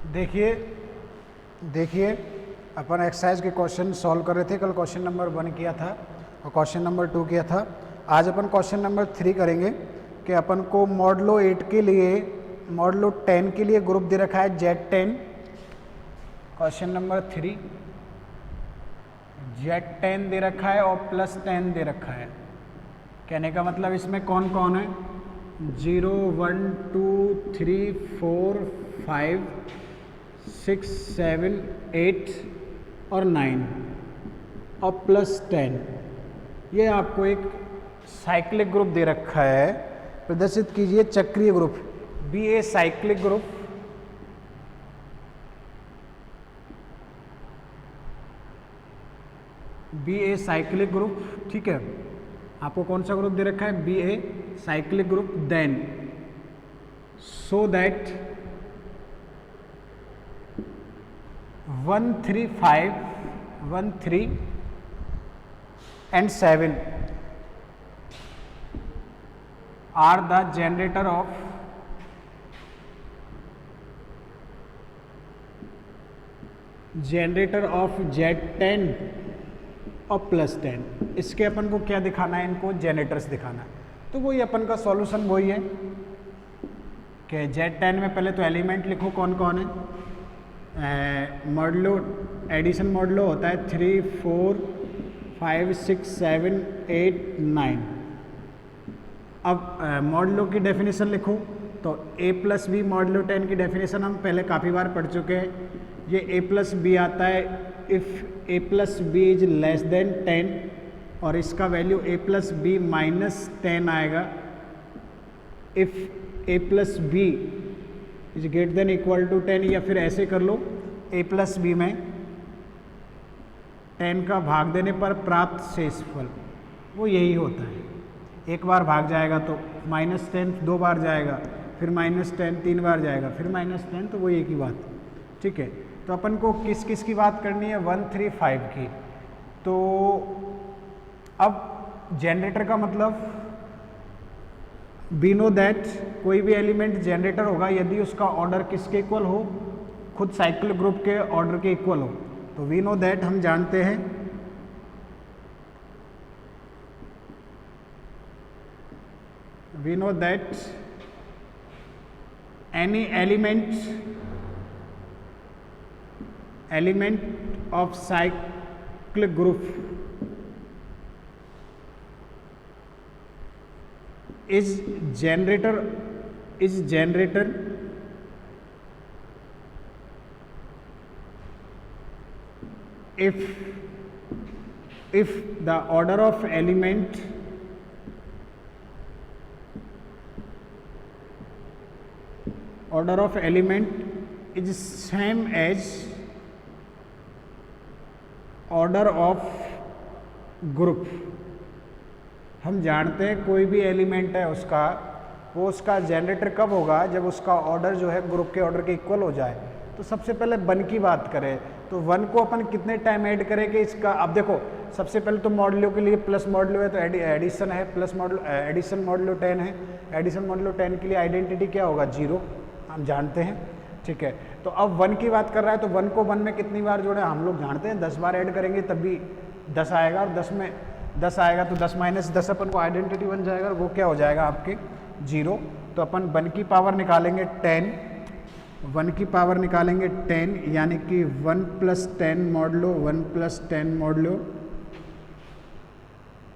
देखिए देखिए अपन एक्सरसाइज के क्वेश्चन सॉल्व कर रहे थे। कल क्वेश्चन नंबर 1 किया था और क्वेश्चन नंबर 2 किया था। आज अपन क्वेश्चन नंबर 3 करेंगे कि अपन को मॉडलो 8 के लिए मॉडलो 10 के लिए ग्रुप दे रखा है Z10। क्वेश्चन नंबर 3 Z10 दे रखा है और +10 दे रखा है। कहने का मतलब इसमें कौन कौन है, 0 1 2 3 4 5 6 7 8 और 9 और +10। ये आपको एक साइक्लिक ग्रुप दे रखा है। प्रदर्शित कीजिए चक्रीय group, be a cyclic group. Be a cyclic group, ठीक है। आपको कौन सा ग्रुप दे रखा है, be a cyclic group. Then so that 1 3 5 1 3 and 7 are the generator of Z10 और +10। इसके अपन को क्या दिखाना है, इनको जेनरेटर्स दिखाना है। तो वही अपन का सॉल्यूशन वही है कि Z10 में पहले तो एलिमेंट लिखो कौन कौन है। मॉडलो एडिशन मॉडलो होता है 3 4 5 6 7 8 9। अब मॉडलो की डेफिनेशन लिखो तो A+B मॉडलो 10 की डेफिनेशन हम पहले काफ़ी बार पढ़ चुके हैं। ये A+B आता है if A+B is less than 10 और इसका वैल्यू A+B -10 आएगा। If A+B is greater than equal to 10, या फिर ऐसे कर लो A+B में 10 का भाग देने पर प्राप्त शेषफल वो यही होता है। एक बार भाग जाएगा तो -10 2 बार जाएगा, फिर -10 3 बार जाएगा, फिर -10, तो वो एक ही बात, ठीक है। तो अपन को किस किस की बात करनी है, 1 3 5 की। तो अब जनरेटर का मतलब वी नो दैट कोई भी एलिमेंट जनरेटर होगा यदि उसका ऑर्डर किसके इक्वल हो, खुद साइकिल ग्रुप के ऑर्डर के इक्वल हो। तो वी नो दैट हम जानते हैं we know that any element of cyclic group is generator if the order of element is same as order of group. हम जानते हैं कोई भी एलिमेंट है उसका, वो उसका जनरेटर कब होगा, जब उसका ऑर्डर जो है ग्रुप के ऑर्डर के इक्वल हो जाए। तो सबसे पहले 1 की बात करें तो 1 को अपन कितने टाइम ऐड करें कि इसका, अब देखो सबसे पहले तो मॉडलो के लिए प्लस मॉडलो है तो एडिशन है, प्लस मॉडलो एडिशन मॉडलो 10 है। एडिशन मॉडलो 10 के लिए आइडेंटिटी क्या होगा, 0, हम जानते हैं, ठीक है। तो अब 1 की बात कर रहा है तो 1 को 1 में कितनी बार जोड़े, हम लोग जानते हैं 10 बार ऐड करेंगे तब भी 10 आएगा, और 10 में 10 आएगा तो 10 - 10 अपन को आइडेंटिटी बन जाएगा और वो क्या हो जाएगा आपके 0। तो अपन 1 की पावर निकालेंगे 10, 1 की पावर निकालेंगे 10, यानी कि 1 + 10 मॉडलो 1 + 10 मॉडलो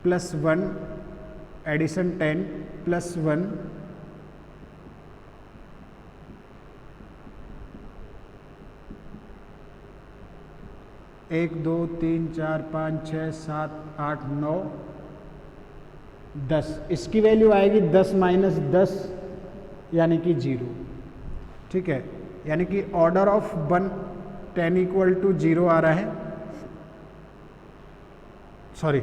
+1 एडिशन 10 +1 1 2 3 4 5 6 7 8 9 10। इसकी वैल्यू आएगी 10 - 10 यानी कि 0, ठीक है। यानी कि ऑर्डर ऑफ 1 10 = 0 आ रहा है, सॉरी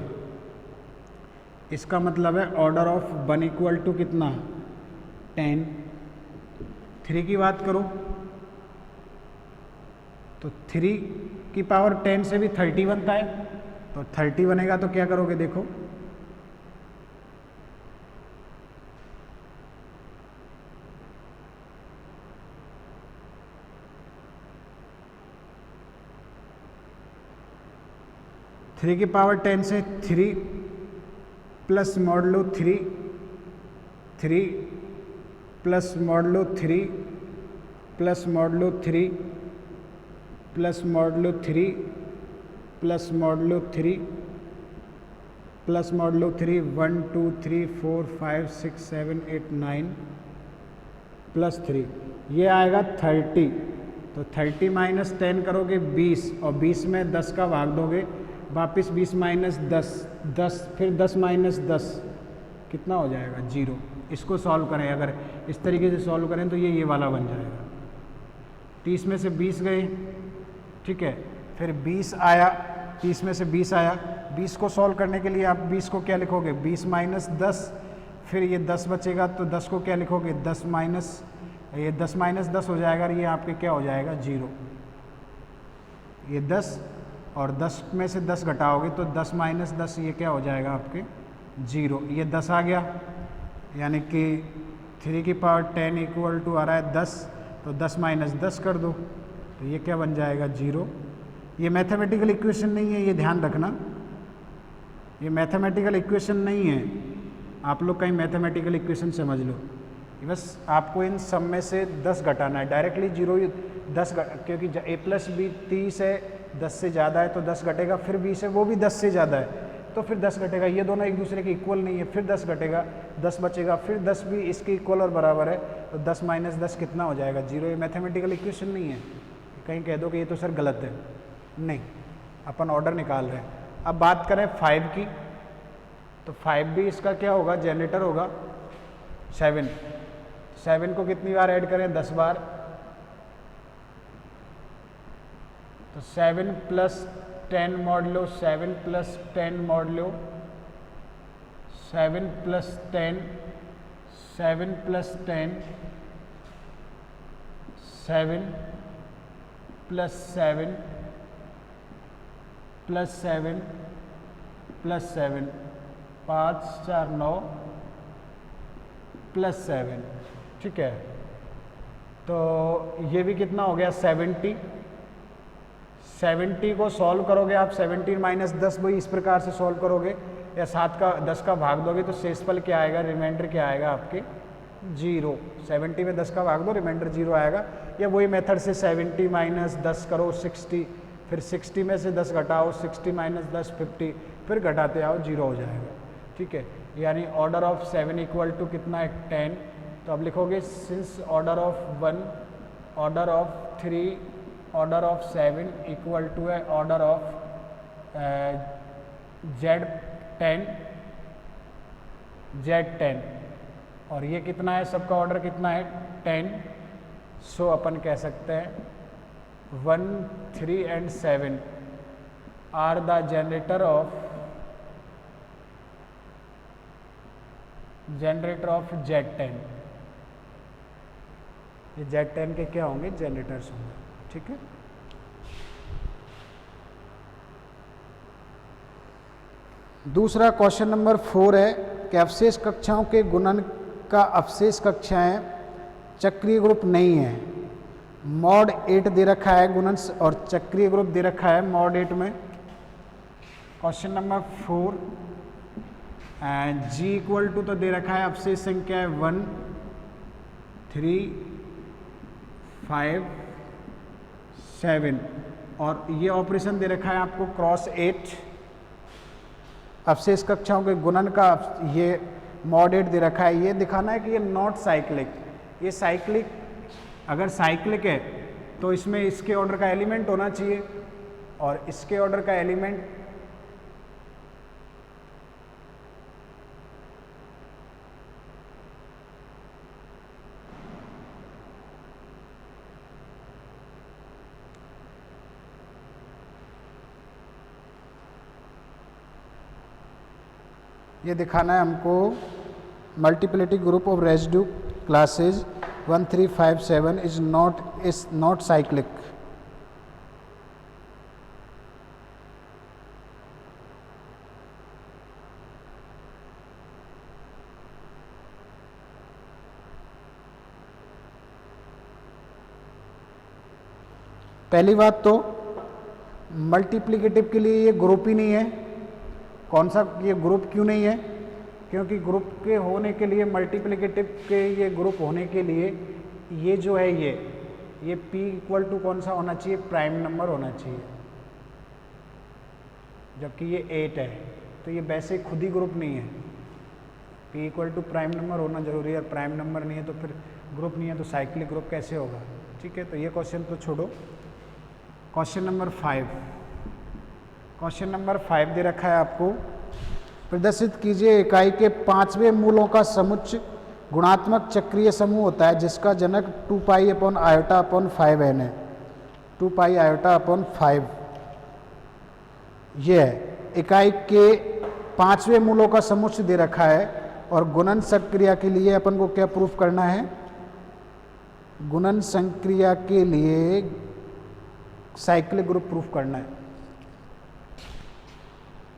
इसका मतलब है ऑर्डर ऑफ 1 = कितना, 10। 3 की बात करो तो 3 की पावर 10 से भी 30 बनता है, तो 30 बनेगा तो क्या करोगे, देखो 3 की पावर 10 से 3 plus modulo 3 3 plus modulo 3 plus modulo 3 plus modulo 3 plus modulo 3 plus modulo 3 1 2 3 4 5 6 7 8 9 plus 3, ये आएगा 30। तो 30 माइनस 10 करोगे 20, और 20 में 10 का भाग दोगे, वापस 20 माइनस 10 10, फिर 10 माइनस 10 कितना हो जाएगा 0। इसको सॉल्व करें, अगर इस तरीके से सॉल्व करें तो ये वाला बन जाएगा। 30 में से 20 गए, ठीक है, फिर 20 आया, 30 में से 20 आया, 20 को सॉल्व करने के लिए आप 20 को क्या लिखोगे 20 माइनस 10, फिर ये 10 बचेगा तो 10 को क्या लिखोगे 10 माइनस, ये 10 माइनस 10 हो जाएगा, और ये आपके क्या हो जाएगा 0। ये 10 और 10 में से 10 घटाओगे तो 10 माइनस 10, ये क्या हो जाएगा आपके 0। ये 10 आ गया, यानी कि 3 की पावर 10 इक्वल टू आ रहा है 10, तो 10 माइनस 10 कर दो, तो ये क्या बन जाएगा 0। ये मैथमेटिकल इक्वेशन नहीं है, ये ध्यान रखना, ये मैथमेटिकल इक्वेशन नहीं है। आप लोग कहीं मैथमेटिकल इक्वेशन समझ लो, बस आपको इन सब में से 10 घटाना है, डायरेक्टली 0 10 क्योंकि a प्लस बी 30 है, 10 से ज़्यादा है तो 10 घटेगा, फिर 20 है वो भी 10 से ज़्यादा है तो फिर 10 घटेगा, ये दोनों एक दूसरे के इक्वल नहीं है, फिर 10 घटेगा, 10 बचेगा, फिर 10 भी इसके इक्वल और बराबर है, तो 10 माइनस 10 कितना हो जाएगा 0। ये मैथमेटिकल इक्वेशन नहीं है, कहीं कह दो कि ये तो सर गलत है, नहीं, अपन ऑर्डर निकाल रहे हैं। अब बात करें 5 की, तो 5 भी इसका क्या होगा जनरेटर होगा 7। 7 को कितनी बार ऐड करें 10 बार, तो 7 plus 10 modulo 7 plus 10 modulo 7 plus 10 7 plus 10 7 plus 7 plus 7 plus 7 5 4 9 plus 7, ठीक है। तो ये भी कितना हो गया 70। 70 को सॉल्व करोगे आप, 17 माइनस 10 वही इस प्रकार से सॉल्व करोगे, या 7 का 10 का भाग दोगे तो शेषफल क्या आएगा, रिमाइंडर क्या आएगा आपके 0। 70 में 10 का भाग दो, रिमाइंडर 0 आएगा। या वही मेथड से 70 माइनस 10 करो 60, फिर 60 में से 10 घटाओ, 60 माइनस 10 50, फिर घटाते आओ 0 हो जाएगा, ठीक है। यानी ऑर्डर ऑफ 7 इक्वल टू कितना है 10। तो अब लिखोगे since order of 1, order of 3, order of 7 equal to है ऑर्डर ऑफ Z10 Z10, और ये कितना है, सबका ऑर्डर कितना है 10। सो अपन कह सकते हैं 1 3 and 7 are the generator of Z10। ये Z10 के क्या होंगे जनरेटर्स होंगे, ठीक है। दूसरा क्वेश्चन नंबर 4 है कि अवशेष कक्षाओं के गुणन का अवशेष कक्षाएं चक्रीय ग्रुप नहीं है। मॉड 8 दे रखा है गुणन और चक्रीय ग्रुप दे रखा है मॉड 8 में। Question number 4 G equal to तो दे रखा है अवशेष संख्या है 1 3 5 7, और ये ऑपरेशन दे रखा है आपको क्रॉस 8। अवशेष कक्षाओं के गुणन का ये मॉड 8 दे रखा है। ये दिखाना है कि ये नॉट साइक्लिक, ये साइक्लिक, अगर साइक्लिक है तो इसमें इसके ऑर्डर का एलिमेंट होना चाहिए, और इसके ऑर्डर का एलिमेंट ये दिखाना है हमको multiplicative group of residue classes 1 3 5 7 is not cyclic. पहली बात तो मल्टीप्लिकेटिव के लिए ये ग्रुप ही नहीं है। कौन सा ये ग्रुप क्यों नहीं है? क्योंकि ग्रुप के होने के लिए, मल्टीप्लिकेटिव के ये ग्रुप होने के लिए ये जो है ये p इक्वल टू कौन सा होना चाहिए? प्राइम नंबर होना चाहिए, जबकि ये 8 है, तो ये वैसे खुद ही ग्रुप नहीं है। p equal to prime number होना जरूरी है, प्राइम नंबर नहीं है तो फिर ग्रुप नहीं है, तो साइक्लिक ग्रुप कैसे होगा? ठीक है, तो ये क्वेश्चन तो छोड़ो। क्वेश्चन नंबर 5, क्वेश्चन नंबर 5 दे रखा है आपको, प्रदर्शित कीजिए इकाई के 5वें मूलों का समुच्चय गुणात्मक चक्रीय समूह होता है जिसका जनक 2 pi upon iota upon 5n है। 2 पाई आयोटा अपॉन 5 ये है। इकाई के 5वें मूलों का समुच्चय दे रखा है और गुणन संक्रिया के लिए अपन को क्या प्रूफ करना है? गुणन संक्रिया के लिए साइक्लिक ग्रुप प्रूफ करना है।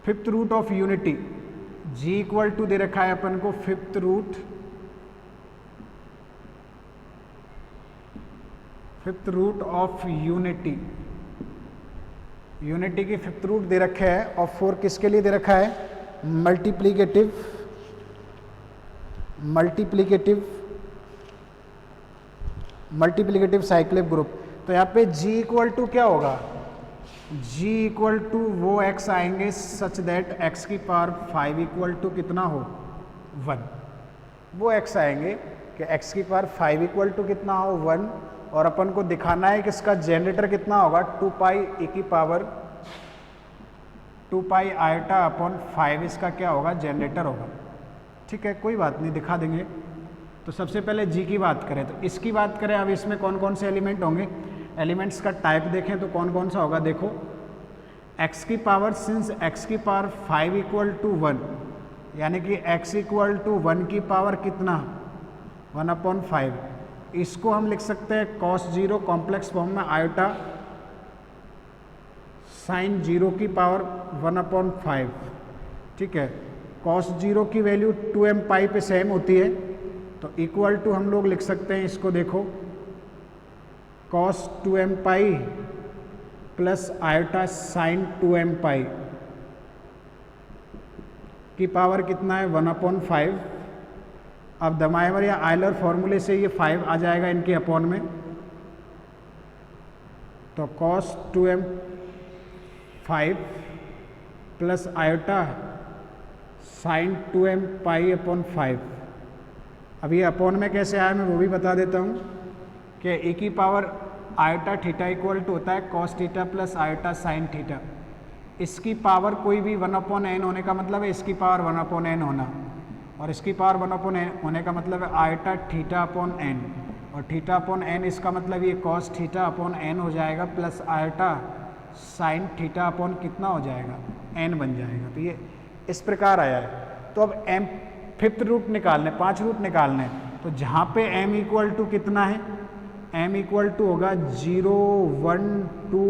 Fifth root of unity g equal to दे रखा है अपन को fifth root of unity. Unity की फिफ्थ रूट दे रखे है और 4 किसके लिए दे रखा है? Multiplicative cyclic group. तो यहाँ पे g इक्वल टू क्या होगा? g इक्वल टू वो x आएंगे सच दैट x की पावर 5 इक्वल टू कितना हो? 1। वो x आएंगे कि x की पावर 5 इक्वल टू कितना हो? 1। और अपन को दिखाना है कि इसका जनरेटर कितना होगा? 2 पाई e की पावर 2 पाई आयोटा अपॉन 5 इसका क्या होगा? जनरेटर होगा। ठीक है, कोई बात नहीं, दिखा देंगे। तो सबसे पहले g की बात करें, तो इसकी बात करें, अब इसमें कौन कौन से एलिमेंट होंगे? एलिमेंट्स का टाइप देखें तो कौन कौन सा होगा? देखो, x की पावर, सिंस x की पावर 5 इक्वल टू 1, यानी कि x इक्वल टू 1 की पावर कितना? 1 अपॉन 5। इसको हम लिख सकते हैं cos 0 कॉम्प्लेक्स फॉर्म में आयोटा साइन 0 की पावर 1 अपॉन 5। ठीक है, cos 0 की वैल्यू 2m पाई पे सेम होती है, तो इक्वल टू हम लोग लिख सकते हैं इसको, देखो cos 2m पाई प्लस आयोटा साइन 2m पाई की पावर कितना है? 1 अपॉन 5। अब दमाइवर या आयलर फॉर्मूले से ये 5 आ जाएगा इनके अपॉन में, तो cos 2m 5 plus iota sign 2m pi upon 5। अब ये अपॉन में कैसे आया मैं वो भी बता देता हूँ कि e की power iota theta equal to होता है cos theta plus iota sine theta. इसकी पावर कोई भी 1 अपॉन n होने का मतलब है इसकी पावर 1 अपॉन n होना, और इसकी पावर 1 अपॉन n होने का मतलब है आयोटा थीटा अपॉन n, और थीटा अपॉन n इसका मतलब ये cos थीटा अपॉन n हो जाएगा plus iota sine theta upon कितना हो जाएगा? n बन जाएगा। तो ये इस प्रकार आया है। तो अब m फिफ्थ रूट निकालने, 5 रूट निकालने, तो जहाँ पे m इक्वल टू कितना है? m इक्वल टू होगा 0 1 2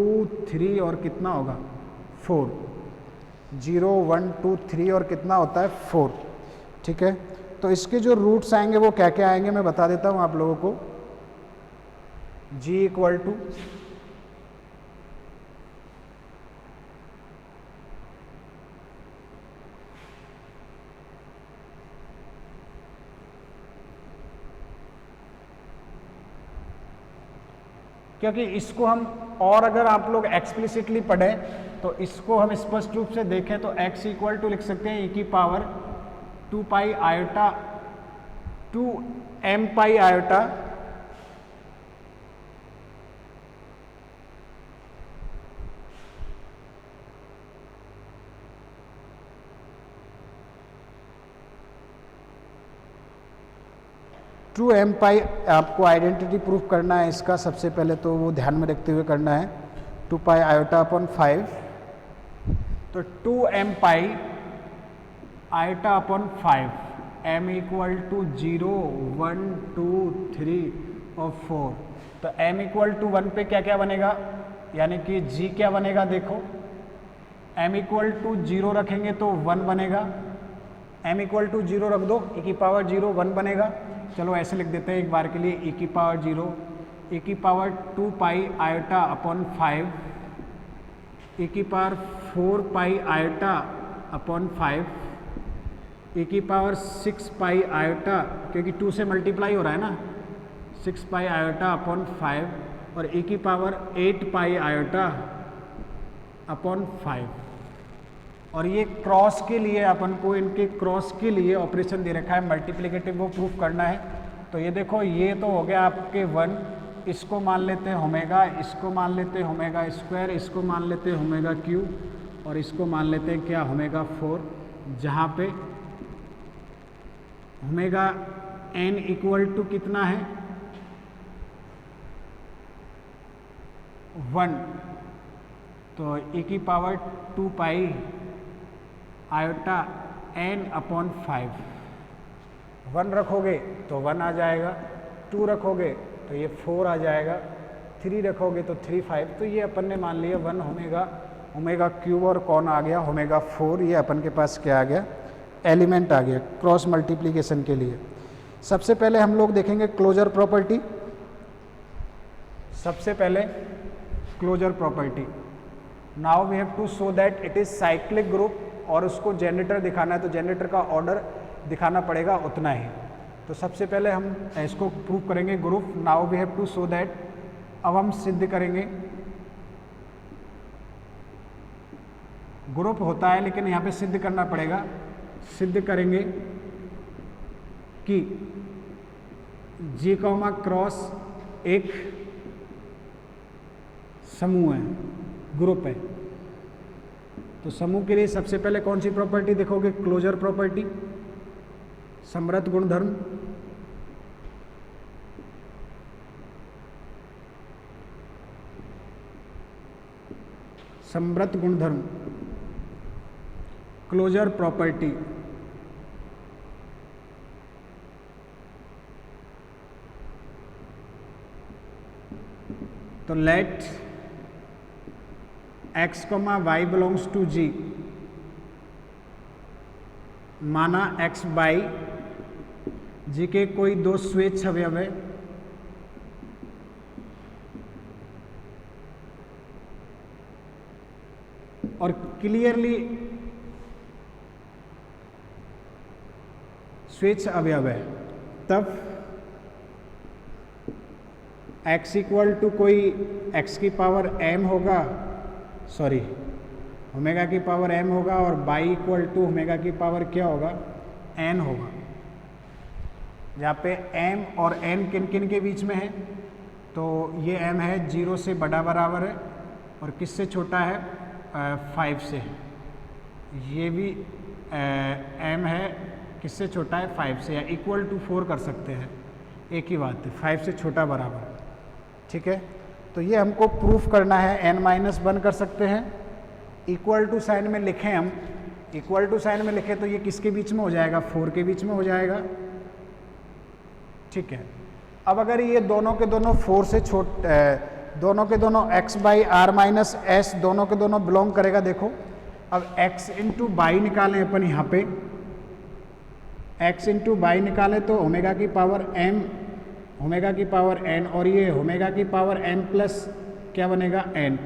3 और कितना होगा? 4। 0 1 2 3 और कितना होता है? 4। ठीक है, तो इसके जो रूट्स आएंगे वो क्या क्या आएंगे मैं बता देता हूँ आप लोगों को। g इक्वल टू क्योंकि इसको हम और अगर आप लोग एक्सप्लिसिटली पढ़ें तो इसको हम स्पष्ट रूप से देखें तो x इक्वल टू लिख सकते हैं e की power 2 pi iota 2m pi iota two M pi. आपको आइडेंटिटी प्रूफ करना है इसका, सबसे पहले तो वो ध्यान में रखते हुए करना है। 2 पाई आयोटा अपॉन 5, तो 2m pi iota upon 5, m equal to 0 1 2 3 और 4। तो m इक्वल टू 1 पे क्या क्या बनेगा, यानी कि g क्या बनेगा? देखो, m इक्वल टू 0 रखेंगे तो 1 बनेगा, m इक्वल टू 0 रख दो, e की पावर 0 1 बनेगा। चलो ऐसे लिख देते हैं एक बार के लिए, e की पावर 0, e की power 2 pi iota upon 5 e की पावर 4 पाई आयोटा अपॉन 5, e की पावर 6 पाई आयोटा, क्योंकि 2 से मल्टीप्लाई हो रहा है ना, 6 पाई आयोटा अपॉन 5, और e की पावर 8 पाई आयोटा अपॉन 5। और ये क्रॉस के लिए अपन को इनके क्रॉस के लिए ऑपरेशन दे रखा है, मल्टीप्लिकेटिव वो प्रूफ करना है। तो ये देखो, ये तो हो गया आपके 1, इसको मान लेते हैं ओमेगा, इसको मान लेते हैं ओमेगा स्क्वायर, इसको मान लेते हैं ओमेगा क्यू, और इसको मान लेते हैं क्या, ओमेगा 4, जहाँ पे ओमेगा n इक्वल टू कितना है 1, तो e की power 2 pi iota n upon 5। 1 रखोगे तो 1 आ जाएगा, 2 रखोगे तो ये 4 आ जाएगा, 3 रखोगे तो 3 5। तो ये अपन ने मान लिया 1 ओमेगा क्यूब, और कौन आ गया ओमेगा 4। ये अपन के पास क्या आ गया, एलिमेंट आ गया क्रॉस मल्टीप्लिकेशन के लिए। सबसे पहले हम लोग देखेंगे क्लोजर प्रॉपर्टी। सबसे पहले closure property, now we have to show that it is cyclic group, और उसको जनरेटर दिखाना है तो जनरेटर का ऑर्डर दिखाना पड़ेगा उतना ही। तो सबसे पहले हम इसको प्रूव करेंगे group, now we have to show that. अब हम सिद्ध करेंगे, ग्रुप होता है लेकिन यहाँ पे सिद्ध करना पड़ेगा। सिद्ध करेंगे कि G क्रॉस एक समूह है, ग्रुप है। तो समूह के लिए सबसे पहले कौन सी प्रॉपर्टी देखोगे, क्लोजर प्रॉपर्टी, समृद्ध गुणधर्म। समृद्ध गुणधर्म, क्लोजर प्रॉपर्टी। तो let x, y belongs to G, माना x बाई G के कोई दो स्वेच्छ अवयव है, और क्लियरली स्वेच्छ अवयव है, तब x इक्वल टू कोई x की पावर m होगा, सॉरी ओमेगा की पावर m होगा, और y इक्वल टू ओमेगा की पावर क्या होगा, n होगा। जहाँ पे m और n किन किन के बीच में है, तो ये m है 0 से बड़ा बराबर है, और किससे छोटा है 5 से। ये भी m है किससे छोटा है 5 से, या इक्वल टू 4 कर सकते हैं, एक ही बात है, 5 से छोटा बराबर। ठीक है, तो ये हमको प्रूफ करना है, n-1 कर सकते हैं, इक्वल टू साइन में लिखें हम, इक्वल टू साइन में लिखें तो ये किसके बीच में हो जाएगा, 4 के बीच में हो जाएगा। ठीक है, अब अगर ये दोनों के दोनों 4 से दोनों के दोनों x by R minus S दोनों के दोनों बिलोंग करेगा। देखो अब x इंटू बाई निकालें अपन, यहाँ पे x इंटू बाई निकालें तो ओमेगा की पावर m, ओमेगा की पावर n, और ये ओमेगा की पावर n प्लस क्या बनेगा n,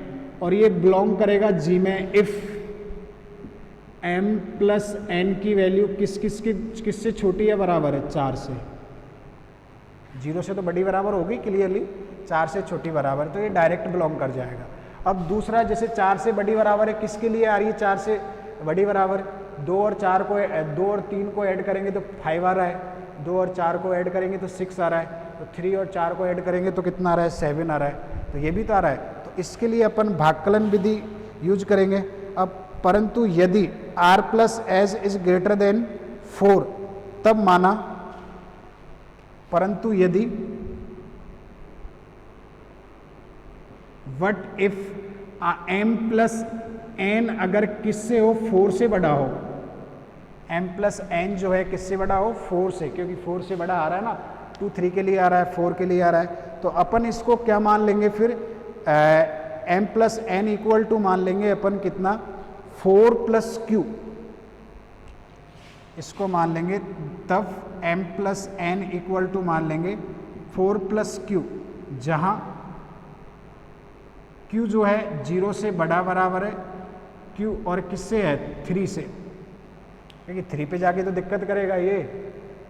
और ये बिलोंग करेगा G में इफ m प्लस n की वैल्यू किससे छोटी या बराबर है, 4 से। 0 से तो बड़ी बराबर होगी क्लियरली, 4 से छोटी बराबर, तो ये डायरेक्ट बिलोंग कर जाएगा। अब दूसरा, जैसे 4 से बड़ी बराबर है, किसके लिए आ रही है 4 से बड़ी बराबर, 2 और 3 को ऐड करेंगे तो 5 आ रहा है, 2 और 4 को ऐड करेंगे तो 6 आ रहा है, तो 3 और 4 को ऐड करेंगे तो कितना आ रहा है, 7 आ रहा है, तो ये भी तो आ रहा है। तो इसके लिए अपन भागकलन विधि यूज करेंगे। अब परंतु यदि r plus S is greater then 4 तब माना, परंतु यदि what if m plus n अगर किससे हो, 4 से बड़ा हो, m प्लस n जो है किससे बड़ा हो, 4 से, क्योंकि 4 से बड़ा आ रहा है ना, 2 3 के लिए आ रहा है, 4 के लिए आ रहा है, तो अपन इसको क्या मान लेंगे फिर, m plus n equal to मान लेंगे अपन कितना, 4 प्लस q, इसको मान लेंगे, तब m plus n equal to मान लेंगे 4 प्लस q, जहाँ Q जो है 0 से बड़ा बराबर है Q, और किससे है 3 से, क्योंकि 3 पे जाके तो दिक्कत करेगा ये,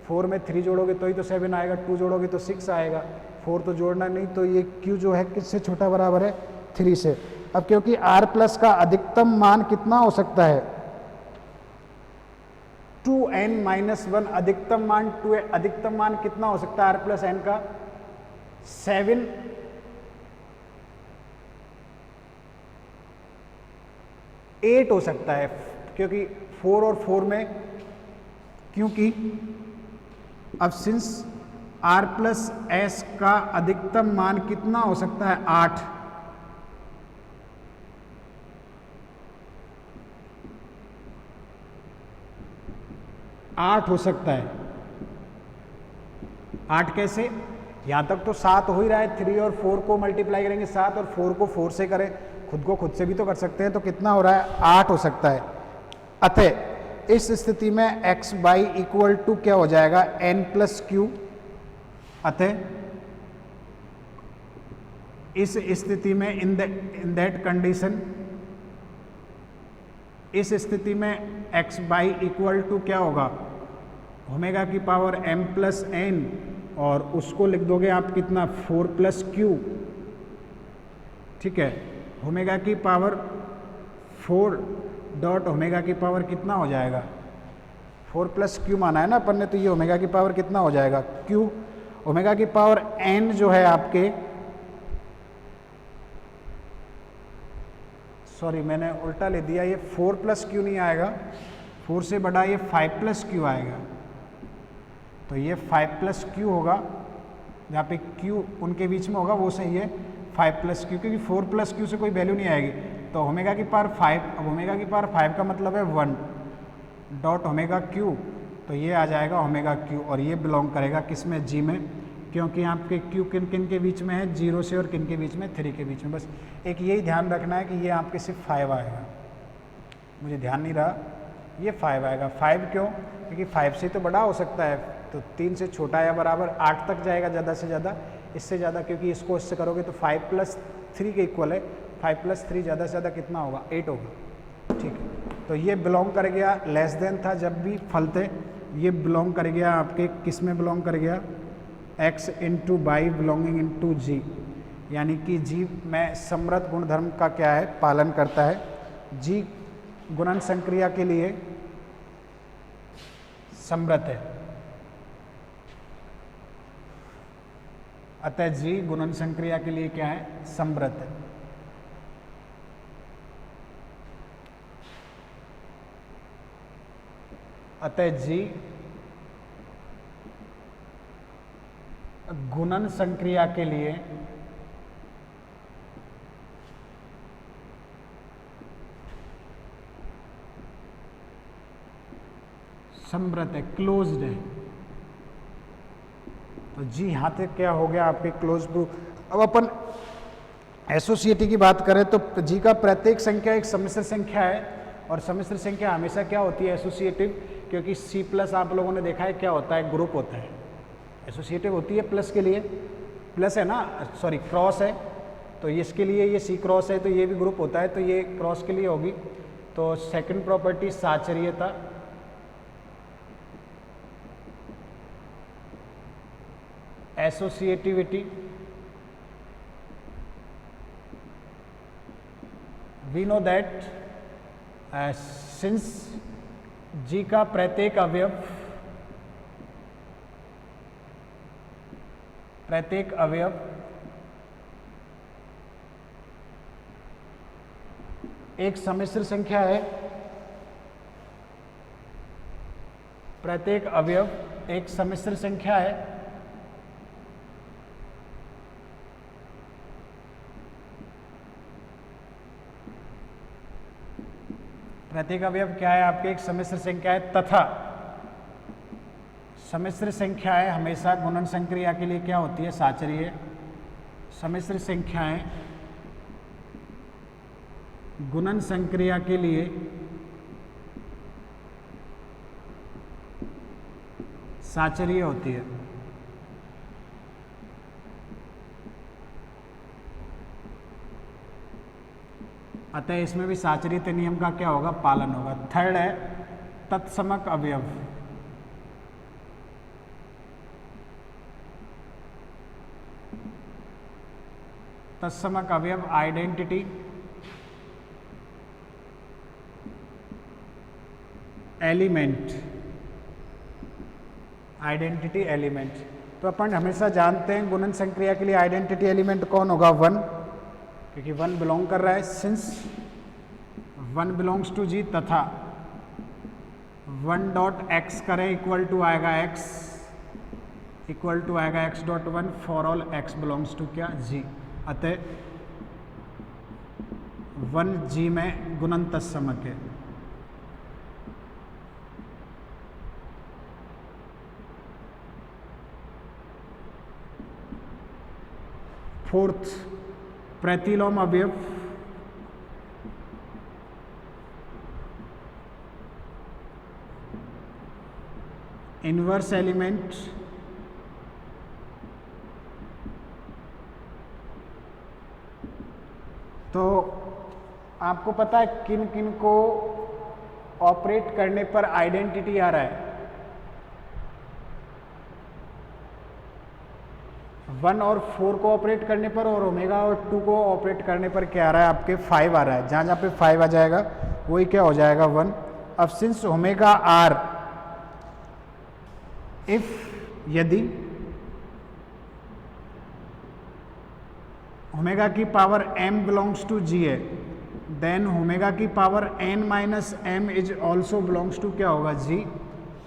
4 में 3 जोड़ोगे तो ही तो 7 आएगा, 2 जोड़ोगे तो 6 आएगा, 4 तो जोड़ना नहीं, तो ये Q जो है किससे छोटा बराबर है 3 से। अब क्योंकि R प्लस का अधिकतम मान कितना हो सकता है 2n-1, अधिकतम मान 2, अधिकतम मान कितना हो सकता है R प्लस n का 7, 8 हो सकता है, क्योंकि 4 और 4 में, क्योंकि अब सिंस R प्लस एस का अधिकतम मान कितना हो सकता है 8, हो सकता है। 8 कैसे, यहां तक तो 7 हो ही रहा है, 3 और 4 को मल्टीप्लाई करेंगे 7, और 4 को 4 से करें, खुद को खुद से भी तो कर सकते हैं, तो कितना हो रहा है 8 हो सकता है। अतः इस स्थिति में x बाई इक्वल टू क्या हो जाएगा n प्लस क्यू। अतः इस स्थिति में इन दैट कंडीशन, इस स्थिति में x बाई इक्वल टू क्या होगा ओमेगा की पावर m प्लस n, और उसको लिख दोगे आप कितना 4 प्लस क्यू, ठीक है, ओमेगा की पावर 4 डॉट ओमेगा की पावर कितना हो जाएगा 4 प्लस क्यू माना है ना अपन ने, तो ये ओमेगा की पावर कितना हो जाएगा क्यू, ओमेगा की पावर n जो है आपके, सॉरी मैंने उल्टा ले दिया, ये 4 प्लस क्यू नहीं आएगा, 4 से बड़ा ये 5 प्लस क्यू आएगा, तो ये 5 प्लस क्यू होगा, जहाँ पे क्यू उनके बीच में होगा वो सही है 5 प्लस क्यू, क्योंकि 4 प्लस क्यू से कोई वैल्यू नहीं आएगी, तो ओमेगा की पावर 5, अब ओमेगा की पावर 5 का मतलब है 1 डॉट ओमेगा क्यू, तो ये आ जाएगा ओमेगा क्यू, और ये बिलोंग करेगा किस में जी में, क्योंकि आपके क्यू किन किन के बीच में है 0 से, और किन के बीच में 3 के बीच में। बस एक यही ध्यान रखना है कि ये आपके सिर्फ 5 आएगा, मुझे ध्यान नहीं रहा, ये 5 आएगा। 5 क्यों, क्योंकि 5 से तो बड़ा हो सकता है, तो 3 से छोटा या बराबर 8 तक जाएगा ज़्यादा से ज़्यादा, इससे ज़्यादा, क्योंकि इसको इससे करोगे तो 5 प्लस 3 के इक्वल है, 5 प्लस 3 ज़्यादा से ज़्यादा कितना होगा 8 होगा, ठीक है। तो ये बिलोंग कर गया, लेस देन था जब भी फल थे, ये बिलोंग कर गया आपके किस में बिलोंग कर गया x into Y belonging into G, यानी कि जी में समृद्ध गुणधर्म का क्या है पालन करता है, जी गुणन संक्रिया के लिए समृद्ध है, अतः जी गुणन संक्रिया के लिए क्या है समृद्ध है। अतः जी गुणन संक्रिया के लिए समृद्ध है, क्लोज्ड है, तो जी यहाँ तक क्या हो गया आपके क्लोज प्रूफ। अब अपन एसोसिएटिव की बात करें तो जी का प्रत्येक संख्या एक सम्मिश्र संख्या है, और सम्मिश्र संख्या हमेशा क्या होती है एसोसिएटिव, क्योंकि सी प्लस आप लोगों ने देखा है क्या होता है ग्रुप होता है, एसोसिएटिव होती है प्लस के लिए, प्लस है ना, सॉरी क्रॉस है, तो इसके लिए ये सी क्रॉस है, तो ये भी ग्रुप होता है, तो ये क्रॉस के लिए होगी। तो सेकंड प्रॉपर्टी साचर्यता, associativity, we know that since G का प्रत्येक अवयव एक सम्मिश्र संख्या है, प्रत्येक अवयव एक सम्मिश्र संख्या है, प्रत्येक अवयव क्या है आपके एक सम्मिश्र संख्या है, तथा सम्मिश्र संख्याएं हमेशा गुणन संक्रिया के लिए क्या होती है साचर्य। सम्मिश्र संख्याएं गुणन संक्रिया के लिए साचर्य होती है। अतः इसमें भी साचरित नियम का क्या होगा, पालन होगा। थर्ड है तत्समक अवयव। तत्समक अवयव आइडेंटिटी एलिमेंट, आइडेंटिटी एलिमेंट। तो अपन हमेशा जानते हैं गुणन संक्रिया के लिए आइडेंटिटी एलिमेंट कौन होगा, 1, क्योंकि 1 बिलोंग कर रहा है। सिंस 1 बिलोंग्स टू जी तथा 1 डॉट x करें इक्वल टू आएगा x, इक्वल टू आएगा x dot 1 for all x belongs to क्या, g। अतः 1 g में गुणन तत्समक है। फोर्थ प्रतिलोम अवयव, इनवर्स एलिमेंट, तो आपको पता है किन किन को ऑपरेट करने पर आइडेंटिटी आ रहा है। 1 और 4 को ऑपरेट करने पर और ओमेगा और 2 को ऑपरेट करने पर क्या आ रहा है, आपके 5 आ रहा है। जहाँ जहाँ पे 5 आ जाएगा वही क्या हो जाएगा, 1। अब सिंस ओमेगा आर, इफ यदि ओमेगा की पावर m बिलोंग्स टू g है, देन ओमेगा की power n minus m is also belongs to क्या होगा, g।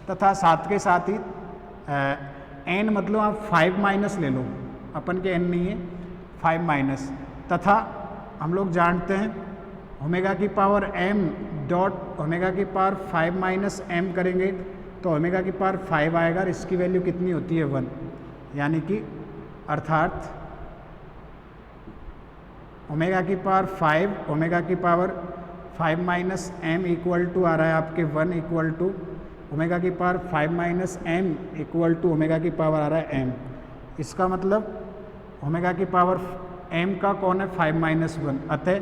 तथा साथ के साथ ही n मतलब आप 5 माइनस ले लो, अपन के n नहीं है, 5 माइनस। तथा हम लोग जानते हैं ओमेगा की पावर m डॉट ओमेगा की पावर 5 माइनस m करेंगे तो ओमेगा की पावर 5 आएगा और इसकी वैल्यू कितनी होती है, 1। यानी कि अर्थात ओमेगा की पावर 5, ओमेगा की power 5 minus m equal to आ रहा है आपके 1 इक्वल टू ओमेगा की power 5 minus m equal to omega की पावर आ रहा है m। इसका मतलब ओमेगा की पावर m का कौन है, 5 माइनस 1। अतः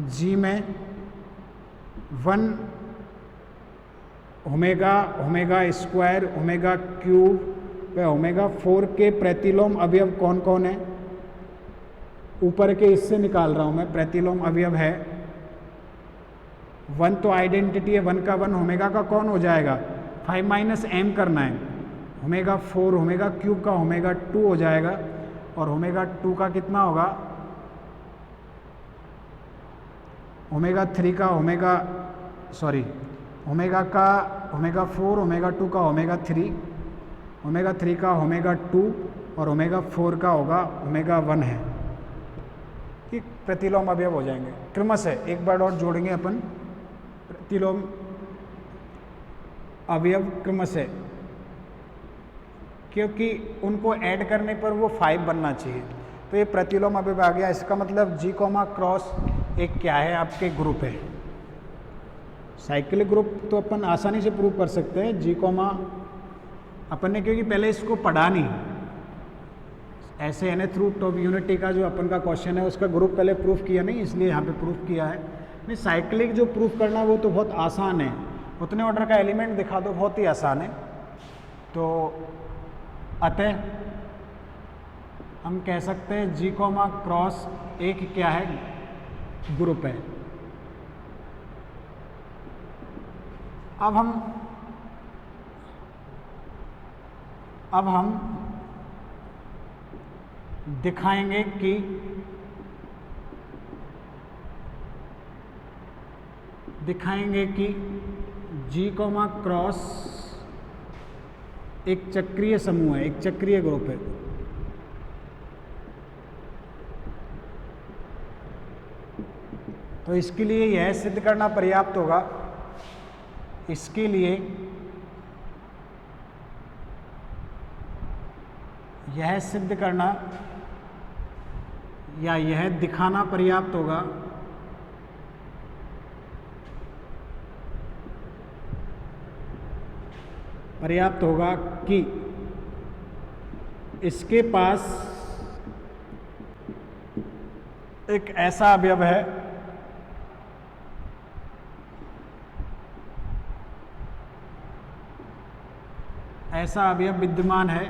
g में 1 omega, omega square, omega cube व ओमेगा 4 के प्रतिलोम अवयव कौन कौन है, ऊपर के इससे निकाल रहा हूं मैं। प्रतिलोम अवयव है 1 तो आइडेंटिटी है, 1 का 1 ओमेगा का कौन हो जाएगा, 5 माइनस m करना है, ओमेगा 4 ओमेगा क्यूब का ओमेगा 2 हो जाएगा और ओमेगा 2 का कितना होगा, ओमेगा 3 का ओमेगा ओमेगा का ओमेगा 4 ओमेगा 2 का ओमेगा 3, ओमेगा 3 का ओमेगा 2 और ओमेगा 4 का होगा ओमेगा 1 है। ये प्रतिलोम अवयव हो जाएंगे। क्रमश है, एक बार और जोड़ेंगे अपन प्रतिलोम अवयव क्रमश है, क्योंकि उनको ऐड करने पर वो 5 बनना चाहिए। तो ये प्रतिलोम अवयव आ गया। इसका मतलब जी कोमा क्रॉस एक क्या है, आपके ग्रुप है। साइक्लिक ग्रुप तो अपन आसानी से प्रूव कर सकते हैं। जी कोमा अपन ने क्योंकि पहले इसको पढ़ा नहीं, ऐसे nth रूट ऑफ यूनिटी का जो अपन का क्वेश्चन है उसका ग्रुप पहले प्रूफ किया नहीं, इसलिए यहाँ पे प्रूफ किया है। नहीं, साइक्लिक जो प्रूफ करना वो तो बहुत आसान है, उतने ऑर्डर का एलिमेंट दिखा दो, बहुत ही आसान है। तो अतः हम कह सकते हैं जी कोमा क्रॉस एक क्या है, ग्रुप है। अब हम दिखाएंगे कि जी कोमा क्रॉस एक चक्रीय समूह है, एक चक्रीय ग्रुप है। तो इसके लिए यह सिद्ध करना पर्याप्त होगा, इसके लिए यह सिद्ध करना या यह दिखाना पर्याप्त होगा कि इसके पास एक ऐसा अवयव है विद्यमान है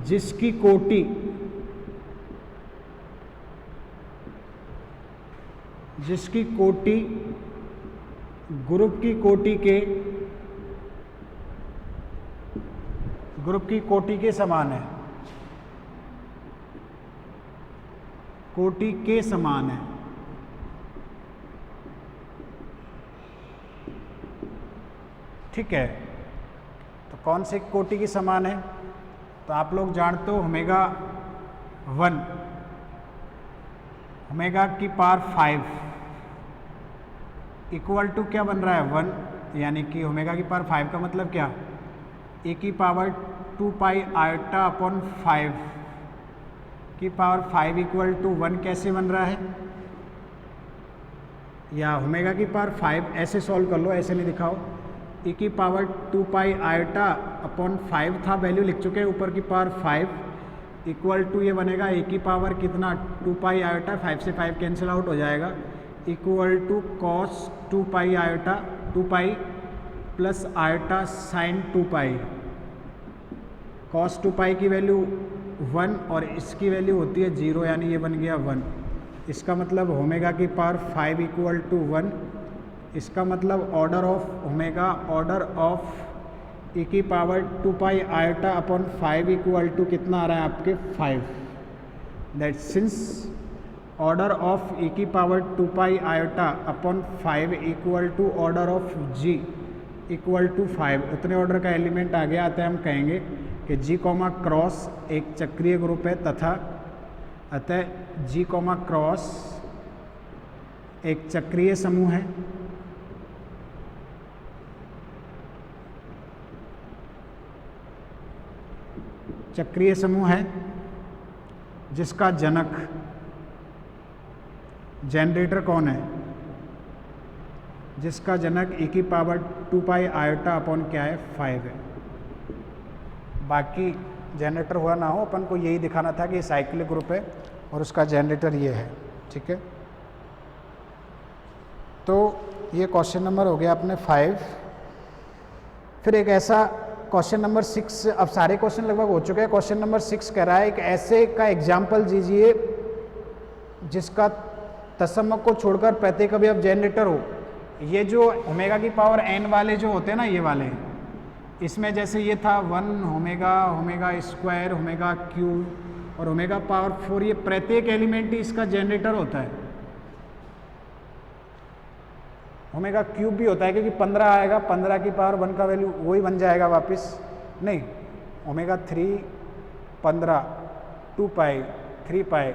जिसकी कोटि ग्रुप की कोटि के समान है, कोटि के समान है। ठीक है, तो कौन से कोटि के समान है? तो आप लोग जानते हो ओमेगा 1 ओमेगा की पावर 5 इक्वल टू क्या बन रहा है 1, यानी कि ओमेगा की पावर 5 का मतलब क्या, ए की पावर 2 पाई आयोटा अपॉन 5 की पावर 5 इक्वल टू 1 कैसे बन रहा है? या ओमेगा की पावर 5 ऐसे सॉल्व कर लो, ऐसे नहीं दिखाओ। ए की पावर 2 पाई आयोटा अपॉन 5 था, वैल्यू लिख चुके हैं, ऊपर की पावर 5 इक्वल टू ये बनेगा ए की पावर कितना 2 पाई आयोटा, 5 से 5 कैंसिल आउट हो जाएगा, equal to cos 2 pi iota 2 pi plus iota sine 2 pi. Cos 2 pi की वैल्यू 1 और इसकी वैल्यू होती है 0, यानी ये बन गया 1। इसका मतलब ओमेगा की पावर 5 इक्वल टू 1। इसका मतलब order of omega order of A की power 2 pi iota upon 5 equal to कितना आ रहा है आपके 5। That since order of A की power 2 pi iota upon 5 equal to order of G equal to 5, उतने ऑर्डर का एलिमेंट आगे आता है, हम कहेंगे कि जी कॉमा क्रॉस एक चक्रीय ग्रुप है तथा अतः जी कॉमा क्रॉस एक चक्रीय समूह है। चक्रीय समूह है जिसका जनक जनरेटर कौन है? जिसका जनक ए की पावर 2 पाई आयोटा अपॉन क्या है 5 है। बाकी जनरेटर हुआ ना हो, अपन को यही दिखाना था कि ये साइक्लिक ग्रुप है और उसका जनरेटर ये है। ठीक है, तो ये क्वेश्चन नंबर हो गया अपने 5। फिर एक ऐसा क्वेश्चन नंबर 6, अब सारे क्वेश्चन लगभग हो चुके हैं। क्वेश्चन नंबर 6 कह रहा है एक ऐसे का एग्जाम्पल दीजिए जिसका तत्समक को छोड़कर प्रत्येक अवयव जनरेटर हो। ये जो ओमेगा की पावर n वाले जो होते हैं ना, ये वाले, इसमें जैसे ये था 1 omega, omega square, omega cube और ओमेगा पावर 4, ये प्रत्येक एलिमेंट ही इसका जनरेटर होता है। ओमेगा क्यूब भी होता है क्योंकि 15 आएगा, 15 की पावर 1 का वैल्यू वही बन जाएगा वापस। नहीं, ओमेगा 3 15 2 पाई 3 पाई,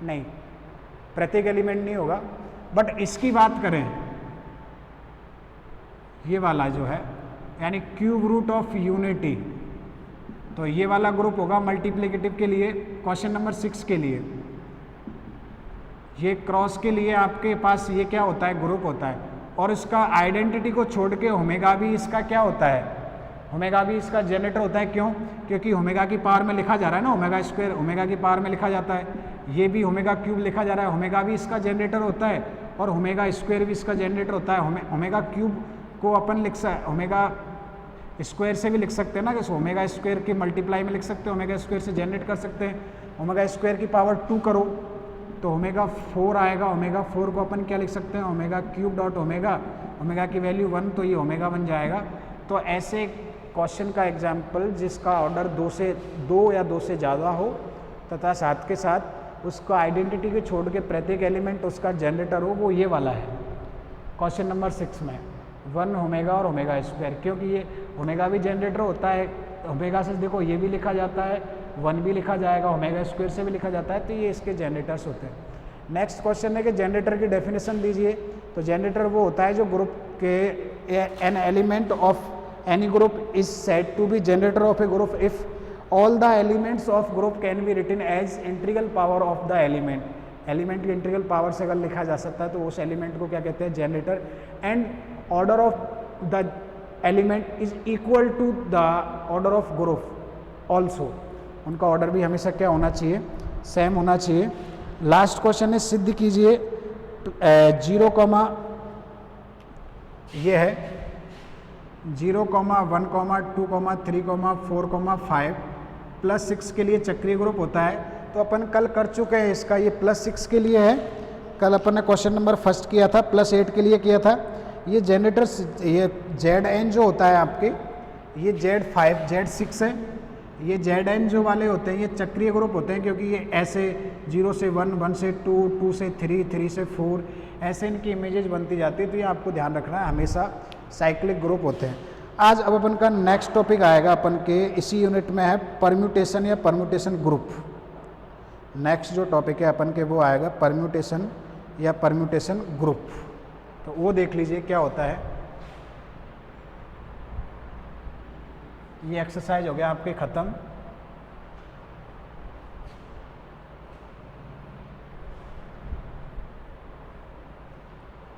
नहीं, प्रत्येक एलिमेंट नहीं होगा। बट इसकी बात करें, ये वाला जो है यानी क्यूब रूट ऑफ यूनिटी, तो ये वाला ग्रुप होगा मल्टीप्लिकेटिव के लिए। क्वेश्चन नंबर 6 के लिए ये क्रॉस के लिए आपके पास ये क्या होता है, ग्रुप होता है। और इसका आइडेंटिटी को छोड़ के ओमेगा भी इसका क्या होता है, ओमेगा भी इसका जनरेटर होता है। क्यों? क्योंकि ओमेगा की पावर में लिखा जा रहा है ना, ओमेगा स्क्वायर ओमेगा की पावर में लिखा जाता है, ये भी ओमेगा क्यूब लिखा जा रहा है, ओमेगा भी इसका जनरेटर होता है और ओमेगा स्क्वायर भी इसका जनरेटर होता है। ओमेगा क्यूब को अपन लिख सकते, ओमेगा स्क्वायर से भी लिख सकते हैं ना, कि ओमेगा स्क्वायर के मल्टीप्लाई में लिख सकते हैं, ओमेगा स्क्वायर से जनरेट कर सकते हैं। ओमेगा स्क्वायर की पावर 2 करो तो ओमेगा 4 आएगा, ओमेगा 4 को अपन क्या लिख सकते हैं, omega cube dot omega, omega की वैल्यू 1 तो ये ओमेगा बन जाएगा। तो ऐसे क्वेश्चन का एग्जाम्पल जिसका ऑर्डर 2 या 2 से ज़्यादा हो तथा साथ के साथ उसका आइडेंटिटी के छोड़ के प्रत्येक एलिमेंट उसका जनरेटर हो, वो ये वाला है क्वेश्चन नंबर 6 में 1 ओमेगा और ओमेगा स्क्वायर। क्योंकि ये ओमेगा भी जनरेटर होता है, ओमेगा से देखो ये भी लिखा जाता है, 1 भी लिखा जाएगा, ओमेगा स्क्वायर से भी लिखा जाता है, तो ये इसके जनरेटर्स होते हैं। नेक्स्ट क्वेश्चन है कि जनरेटर की डेफिनेशन दीजिए। तो जनरेटर वो होता है जो ग्रुप के an element of any group is said to be generator of a group if all the elements of group can be written as integral power of the element. Element की integral power से अगर लिखा जा सकता है तो उस element को क्या कहते हैं, generator. And order of the element is equal to the order of group also, उनका ऑर्डर भी हमेशा क्या होना चाहिए, सेम होना चाहिए। लास्ट क्वेश्चन है, सिद्ध कीजिए 0, ये है 0, 1, 2, 3, 4, 5 +6 के लिए चक्रीय ग्रुप होता है। तो अपन कल कर चुके हैं इसका, ये +6 के लिए है, कल अपन ने क्वेश्चन नंबर फर्स्ट किया था, +8 के लिए किया था। ये जनरेटर, ये Zn जो होता है आपके, ये Z5 Z6 है, ये Zn जो वाले होते हैं ये चक्रीय ग्रुप होते हैं, क्योंकि ये ऐसे 0 से 1, 1 से 2, 2 से 3, 3 से 4 ऐसे इनकी इमेजेस बनती जाती है। तो ये आपको ध्यान रखना है, हमेशा साइक्लिक ग्रुप होते हैं। आज अब अपन का नेक्स्ट टॉपिक आएगा अपन के इसी यूनिट में है परम्यूटेशन या परम्यूटेशन ग्रुप। नेक्स्ट जो टॉपिक है अपन के वो आएगा परम्यूटेशन या परम्यूटेशन ग्रुप। तो वो देख लीजिए क्या होता है। ये एक्सरसाइज हो गया आपके ख़त्म।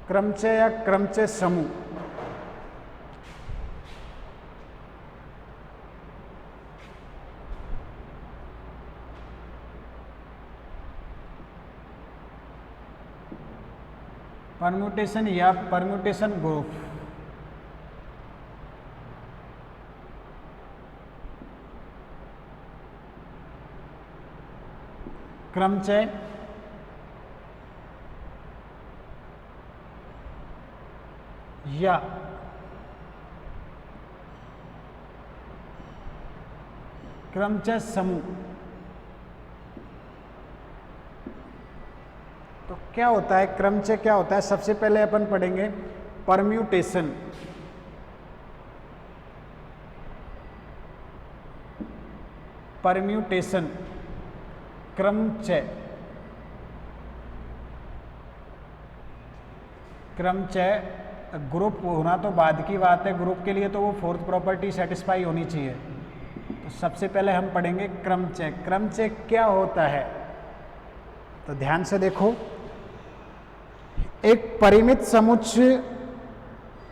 क्रमचय या क्रमचय समूह, परम्यूटेशन या परम्यूटेशन ग्रुप, क्रमचय या क्रमचय समूह। तो क्या होता है क्रमचय, क्या होता है? सबसे पहले अपन पढ़ेंगे परम्यूटेशन। परम्यूटेशन, क्रमचय, क्रमचय ग्रुप होना तो बाद की बात है, ग्रुप के लिए तो वो फोर्थ प्रॉपर्टी सेटिस्फाई होनी चाहिए। तो सबसे पहले हम पढ़ेंगे क्रमचय। क्रमचय क्या होता है? तो ध्यान से देखो, एक परिमित समुच्चय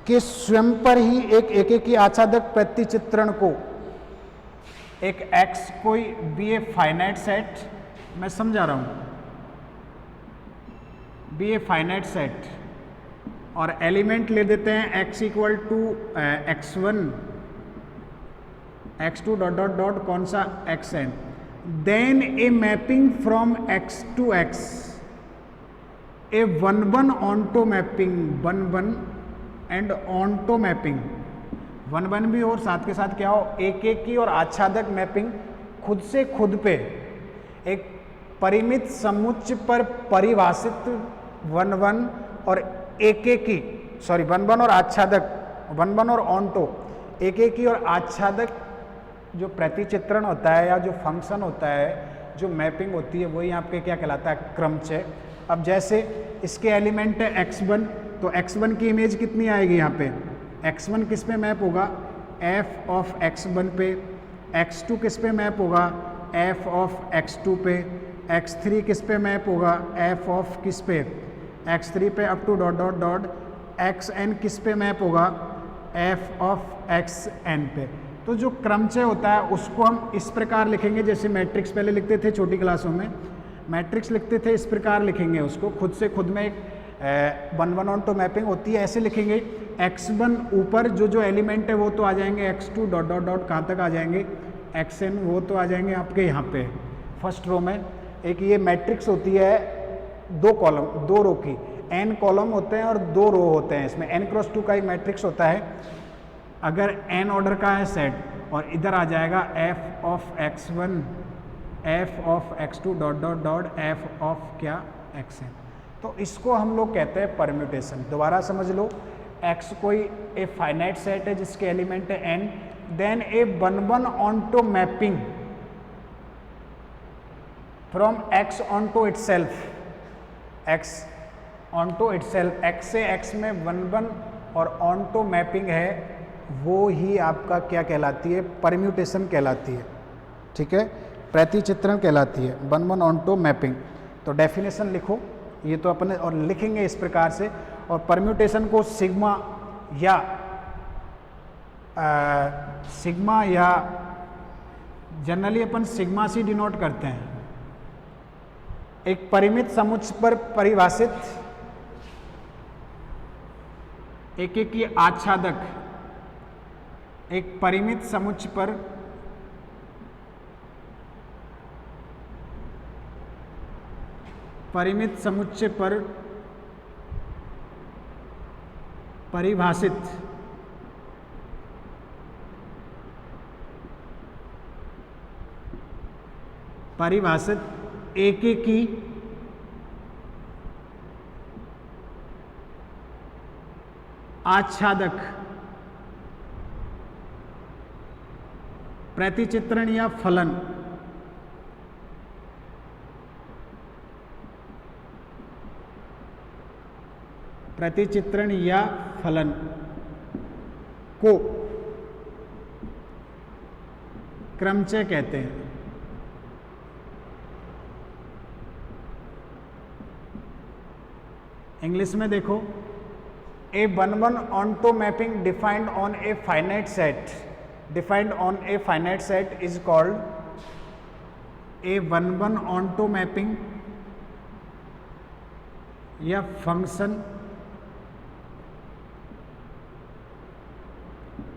के स्वयं पर ही एक एकेकी आच्छादक प्रतिचित्रण को, एक x कोई बी ए फाइनाइट सेट, मैं समझा रहा हूं, बी ए फाइनाइट सेट, और एलिमेंट ले देते हैं x equal to x1 x2 dot dot dot कौन सा xn, then a mapping from x to x, a 1-1 onto mapping, 1-1 and onto mapping, 1-1 भी और साथ के साथ क्या हो, एक एक की और आच्छादक मैपिंग खुद से खुद पे, एक परिमित समुच्चय पर परिभाषित 1-1 और एक एक की, सॉरी 1-1 और आच्छादक, 1-1 और ऑनटो, एक एक की और आच्छादक जो प्रतिचित्रण होता है या जो फंक्शन होता है, जो मैपिंग होती है, वही आपके क्या कहलाता है, क्रमचय। अब जैसे इसके एलिमेंट है x1, तो x1 की इमेज कितनी आएगी यहाँ पे, x1 किस पे मैप होगा, f ऑफ x1 पे, x2 किस पे मैप होगा, f ऑफ x2 पे, x3 किस पे मैप होगा, f ऑफ किस पे, x3 पे up to dot dot dot, xn किस पे मैप होगा, f ऑफ xn पे। तो जो क्रमचय होता है उसको हम इस प्रकार लिखेंगे, जैसे मैट्रिक्स पहले लिखते थे छोटी क्लासों में, मैट्रिक्स लिखते थे, इस प्रकार लिखेंगे उसको, खुद से खुद में एक 1-1 ऑनटो मैपिंग होती है, ऐसे लिखेंगे। x1 ऊपर जो जो एलिमेंट है वो तो आ जाएंगे, x2 डॉट डॉट डॉट कहाँ तक आ जाएंगे, xn वो तो आ जाएंगे आपके यहाँ पे फर्स्ट रो में। एक ये मैट्रिक्स होती है 2 कॉलम 2 रो की, n कॉलम होते हैं और 2 रो होते हैं, इसमें n क्रॉस 2 का एक मैट्रिक्स होता है। अगर n ऑर्डर का है सेट और इधर आ जाएगा f of x1, f of x2 dot dot dot f of क्या, xn, तो इसको हम लोग कहते हैं परम्यूटेशन। दोबारा समझ लो, x कोई ए फाइनाइट सेट है जिसके एलिमेंट है n, then a 1-1 onto mapping from x onto itself, x onto itself, x से x में 1-1 और ऑनटो मैपिंग है, वो ही आपका क्या कहलाती है, परम्यूटेशन कहलाती है। ठीक है, प्रतिचित्रण कहलाती है, 1-1 ऑनटो मैपिंग। तो डेफिनेशन लिखो, ये तो अपने और लिखेंगे इस प्रकार से। और परम्यूटेशन को सिग्मा या सिग्मा, या जनरली अपन सिग्मा से डिनोट करते हैं। एक परिमित समुच्चय पर परिभाषित एकेकी आच्छादक, एक परिमित समुच्चय पर परिभाषित एकेकी आच्छादक प्रतिचित्रण या फलन को क्रमचय कहते हैं। इंग्लिश में देखो, ए 1-1 onto mapping defined on a finite set is called a 1-1 onto mapping या फंक्शन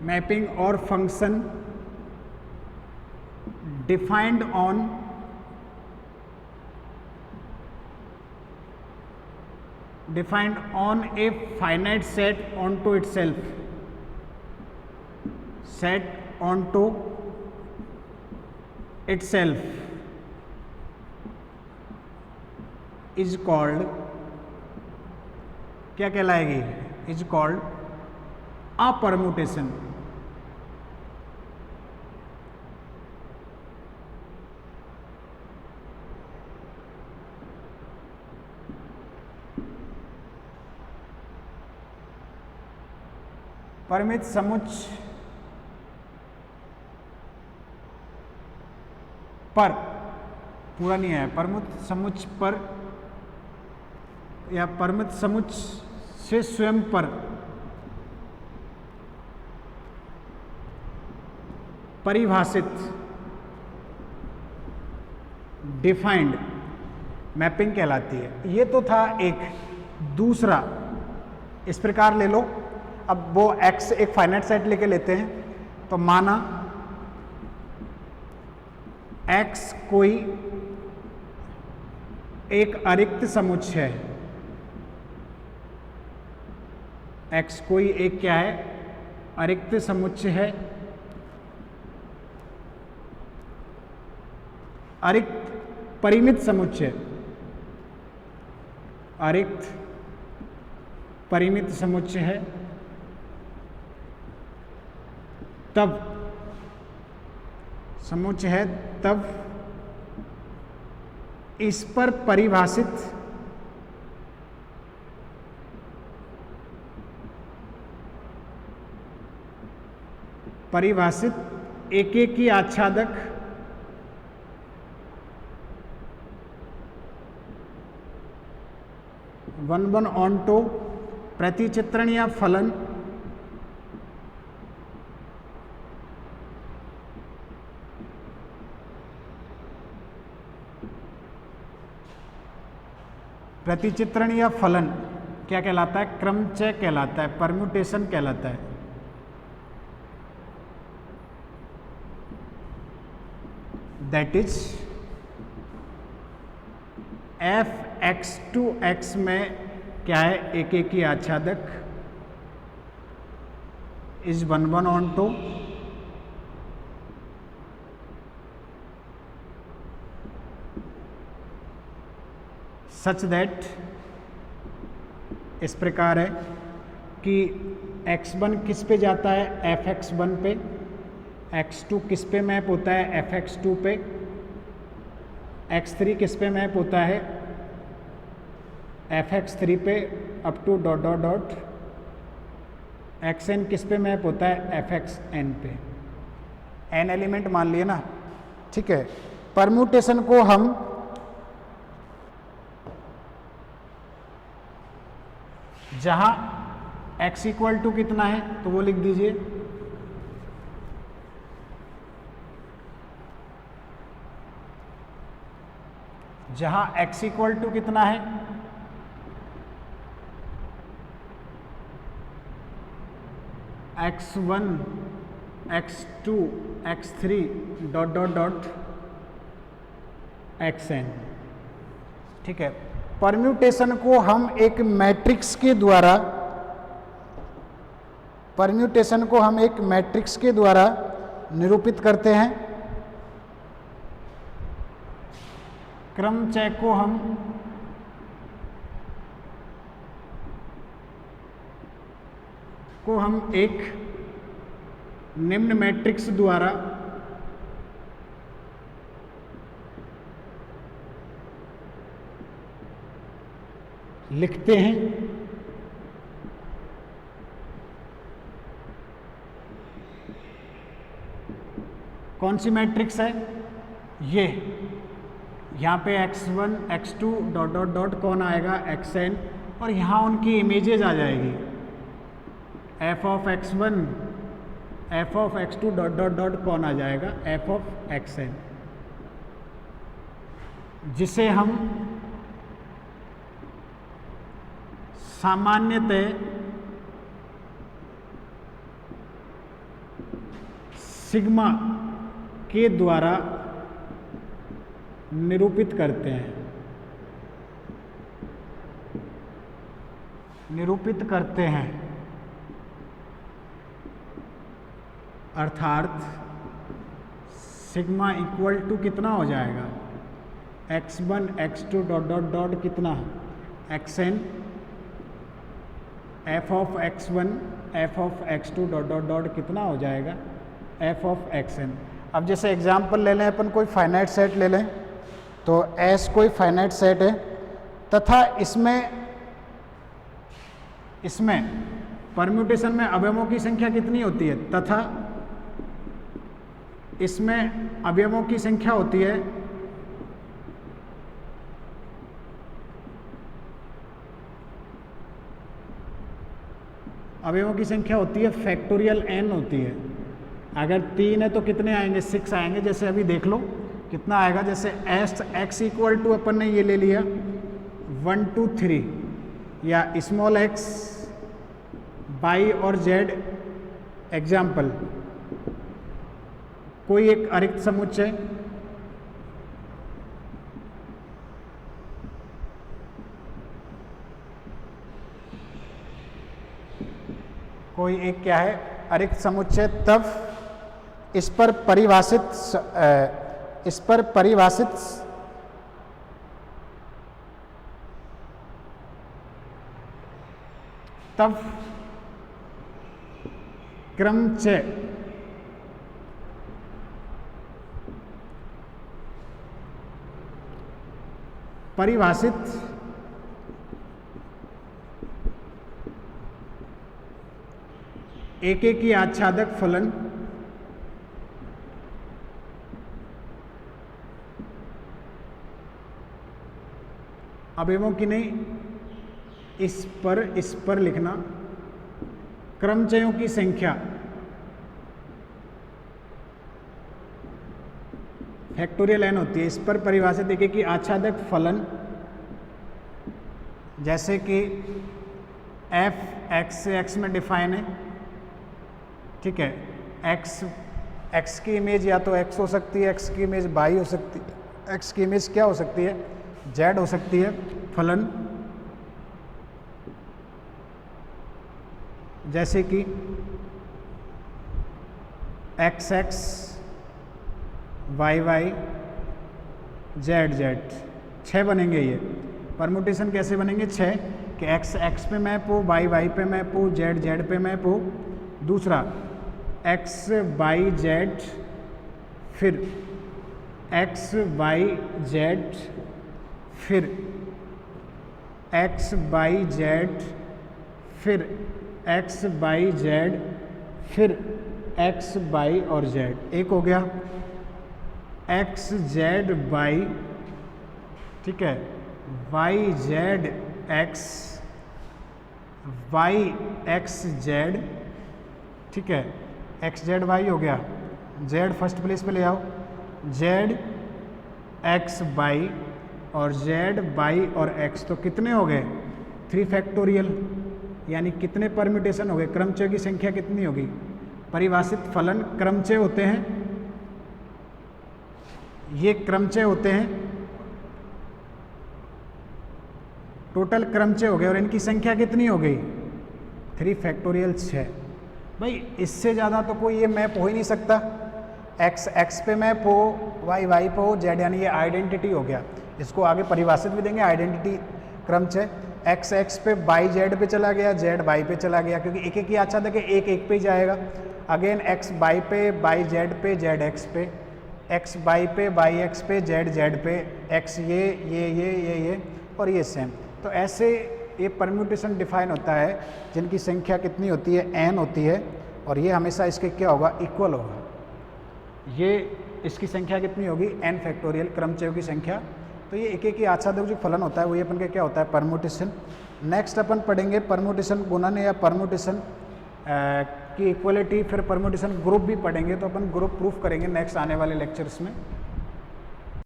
मैपिंग और function defined on a finite set onto itself is called, क्या कहलाएगी? Is called a permutation. परिमित समुच्चय पर, पूरा नहीं है, परिमित समुच्चय पर या परिमित समुच्चय से स्वयं पर परिभाषित डिफाइंड मैपिंग कहलाती है। ये तो था एक। दूसरा इस प्रकार ले लो, अब वो x एक फाइनाइट सेट लेके लेते हैं, तो माना x कोई एक अरिक्त समुच्चय है, x कोई एक क्या है? अरिक्त समुच्चय है, अरिक्त परिमित समुच्चय, अरिक्त परिमित समुच्चय है, तब समुच्चय है, तब इस पर परिभाषित एकेकी आच्छादक वन onto प्रतिचित्रण या फलन प्रतिचित्रण या फलन क्या कहलाता है? क्रमचय कहलाता है, परम्यूटेशन कहलाता है। दैट इज f(x)(x) में क्या है? एकेकी आच्छादक इज 1-1 onto सच दैट, इस प्रकार है कि x1 किस पे जाता है? fx1 पे, x2 किस पे मैप होता है? fx2 पे, x3 किस पे मैप होता है? fx3 पे, अप टू ... xn किस पे मैप होता है? fxn पे। n एलिमेंट मान लिए ना, ठीक है। परम्यूटेशन को हम जहां x इक्वल टू कितना है तो वो लिख दीजिए जहां x इक्वल टू कितना है, x1 x2 x3 dot dot dot xn। ठीक है, परम्यूटेशन को हम एक मैट्रिक्स के द्वारा निरूपित करते हैं। क्रमचय को हम एक निम्न मैट्रिक्स द्वारा लिखते हैं। कौन सी मैट्रिक्स है ये, यहाँ पे x1 x2 dot dot dot कौन आएगा, xn, और यहाँ उनकी इमेजेस आ जाएगी, f of x1 f of x2 dot dot dot कौन आ जाएगा, f ऑफ xn, जिसे हम सामान्यतः सिग्मा के द्वारा निरूपित करते हैं, अर्थात सिग्मा इक्वल टू कितना हो जाएगा, x1 x2 dot dot dot कितना, xn, f of x1 f of x2 dot dot dot कितना हो जाएगा, f ऑफ xn। अब जैसे एग्जाम्पल ले लें अपन, कोई फाइनाइट सेट ले लें, तो S कोई फाइनाइट सेट है तथा इसमें परम्यूटेशन में अवयवों की संख्या कितनी होती है, तथा इसमें अवयवों की संख्या होती है फैक्टोरियल n होती है। अगर 3 है तो कितने आएंगे, 6 आएंगे। जैसे अभी देख लो कितना आएगा, जैसे x इक्वल टू अपन ने ये ले लिया 1 2 3, या स्मॉल x y और z एग्जाम्पल, कोई एक अरिक्त समुच्चय, कोई एक क्या है, अरिक्त समुच्चय, तब इस पर परिभाषित तब क्रमचय परिभाषित एक की आच्छादक फलन अवयवों की नहीं, इस पर लिखना, क्रमचयों की संख्या फैक्टोरियल n होती है, इस पर परिभाषित एक की आच्छादक फलन, जैसे कि f x से x में डिफाइन है। ठीक है, x की इमेज या तो x हो सकती है, x की इमेज y हो सकती है, x की इमेज क्या हो सकती है, z हो सकती है। फलन जैसे कि x y z 6 बनेंगे। ये परमुटेशन कैसे बनेंगे, 6 कि x पे मैप हो, y पे मैप हो, z पे मैप हो। दूसरा x y z, फिर x y z, फिर x y z, फिर x y z, फिर x y और z। एक हो गया x z y, ठीक है, y z x, y x z, ठीक है, x z y हो गया। z फर्स्ट प्लेस पे ले आओ, z x y और z बाई और x, तो कितने हो गए 3 फैक्टोरियल, यानी कितने परम्यूटेशन हो गए, क्रमचय की संख्या कितनी होगी। परिभाषित फलन क्रमचय होते हैं, ये क्रमचय होते हैं, टोटल क्रमचय हो गए और इनकी संख्या कितनी हो गई 3 फैक्टोरियल 6। भाई इससे ज़्यादा तो कोई ये मैप हो ही नहीं सकता, x x पे मैप हो, y y पे हो, z, यानी ये आइडेंटिटी हो गया। इसको आगे परिभाषित भी देंगे आइडेंटिटी क्रमचय। x x पे y z पे चला गया, z y पे चला गया, क्योंकि एक एक ही अच्छा था कि एक एक पे ही जाएगा। अगेन x y पे, y z पे, z x पे, x y पे, y x पे, z z पे, x ये और ये सेम। तो ऐसे ये परम्यूटेशन डिफाइन होता है जिनकी संख्या कितनी होती है n होती है, और ये हमेशा इसके क्या होगा इक्वल होगा। ये इसकी संख्या कितनी होगी n फैक्टोरियल, क्रमचयों की संख्या। तो ये एक एक ही आच्छादक जो फलन होता है वही अपन का क्या होता है परम्यूटेशन। नेक्स्ट अपन पढ़ेंगे परम्यूटेशन गुणन या परम्यूटेशन की इक्वलिटी, फिर परम्यूटेशन ग्रुप भी पढ़ेंगे। तो अपन ग्रुप प्रूफ करेंगे नेक्स्ट आने वाले लेक्चर्स में।